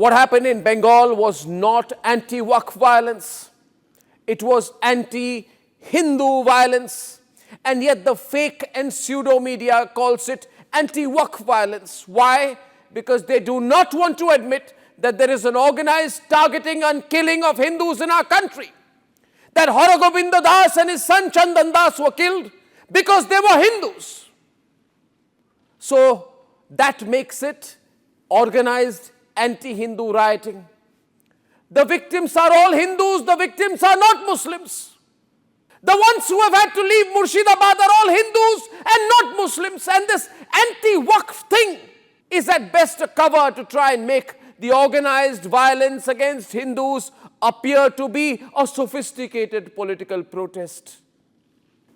What happened in Bengal was not anti-waqf violence. It was anti-Hindu violence. And yet the fake and pseudo-media calls it anti-waqf violence. Why? Because they do not want to admit that there is an organized targeting and killing of Hindus in our country. That Haragovinda Das and his son Chandan Das were killed because they were Hindus. So that makes it organized anti-Hindu rioting. The victims are all Hindus, the victims are not Muslims. The ones who have had to leave Murshidabad are all Hindus and not Muslims. And this anti-waqf thing is at best a cover to try and make the organized violence against Hindus appear to be a sophisticated political protest.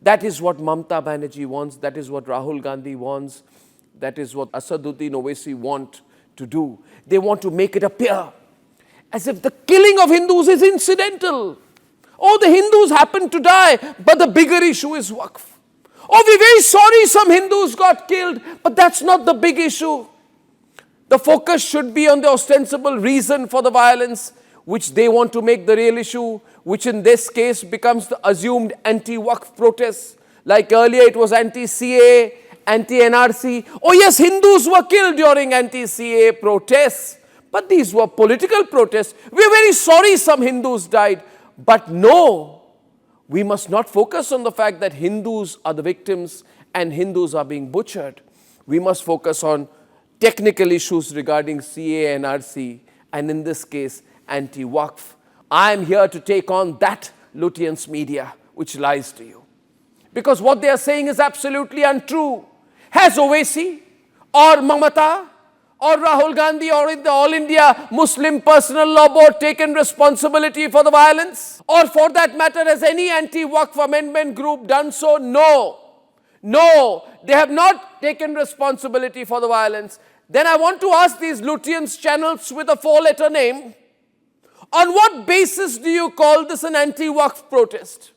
That is what Mamata Banerjee wants. That is what Rahul Gandhi wants. That is what Asaduddin Owaisi want to do. They want to make it appear as if the killing of Hindus is incidental. Oh, the Hindus happen to die, but the bigger issue is Waqf. Oh, we're very sorry some Hindus got killed, but that's not the big issue. The focus should be on the ostensible reason for the violence, which they want to make the real issue, which in this case becomes the assumed anti-Waqf protests. Like earlier it was anti-CA, anti-NRC. Oh yes, Hindus were killed during anti-CA protests, but these were political protests. We're very sorry some Hindus died. But no, we must not focus on the fact that Hindus are the victims and Hindus are being butchered. We must focus on technical issues regarding CA, NRC, and in this case, anti-Waqf. I am here to take on that Lutyens media, which lies to you. Because what they are saying is absolutely untrue. Has Owaisi or Mamata or Rahul Gandhi or in the All India Muslim Personal Law Board taken responsibility for the violence? Or for that matter, has any anti-Waqf amendment group done so? No. No, they have not taken responsibility for the violence. Then I want to ask these Lutyens channels with a 4-letter name, on what basis do you call this an anti-Waqf protest?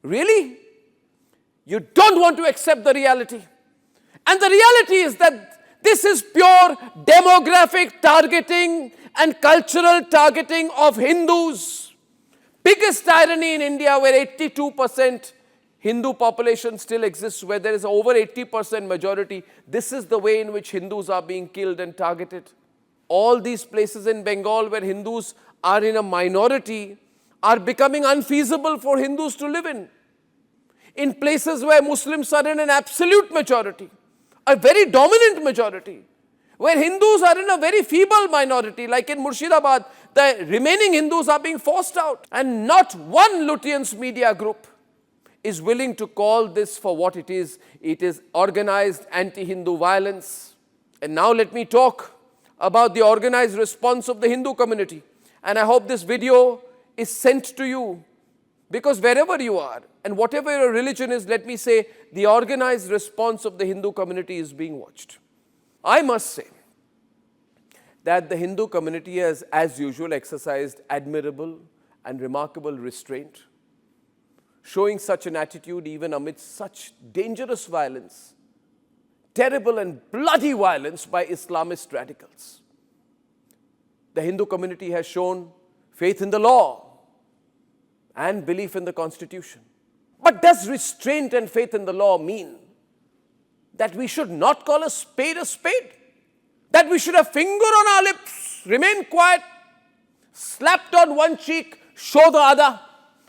Really? You don't want to accept the reality. And the reality is that this is pure demographic targeting and cultural targeting of Hindus. Biggest irony in India, where 82% Hindu population still exists, where there is over 80% majority. This is the way in which Hindus are being killed and targeted. All these places in Bengal where Hindus are in a minority are becoming unfeasible for Hindus to live in. In places where Muslims are in an absolute majority, a very dominant majority, where Hindus are in a very feeble minority, like in Murshidabad, the remaining Hindus are being forced out. And not one Lutyens media group is willing to call this for what it is. It is organized anti-Hindu violence. And now let me talk about the organized response of the Hindu community. And I hope this video is sent to you, because wherever you are and whatever your religion is, let me say, the organized response of the Hindu community is being watched. I must say that the Hindu community has, as usual, exercised admirable and remarkable restraint, showing such an attitude even amidst such dangerous violence, terrible and bloody violence by Islamist radicals. The Hindu community has shown faith in the law and belief in the Constitution. But does restraint and faith in the law mean that we should not call a spade a spade? That we should have finger on our lips, remain quiet, slapped on one cheek, show the other?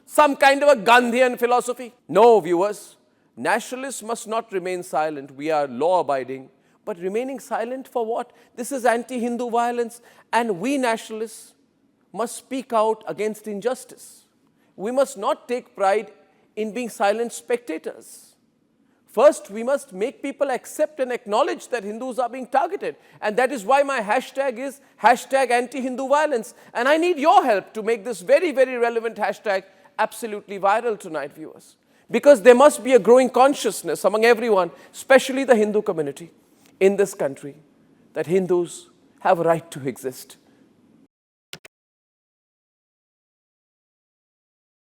Some kind of a Gandhian philosophy? No, viewers. Nationalists must not remain silent. We are law-abiding. But remaining silent for what? This is anti-Hindu violence. And we nationalists must speak out against injustice. We must not take pride in being silent spectators. First, we must make people accept and acknowledge that Hindus are being targeted. And that is why my hashtag is #anti-Hindu violence. And I need your help to make this very, very relevant hashtag absolutely viral tonight, viewers. Because there must be a growing consciousness among everyone, especially the Hindu community in this country, that Hindus have a right to exist.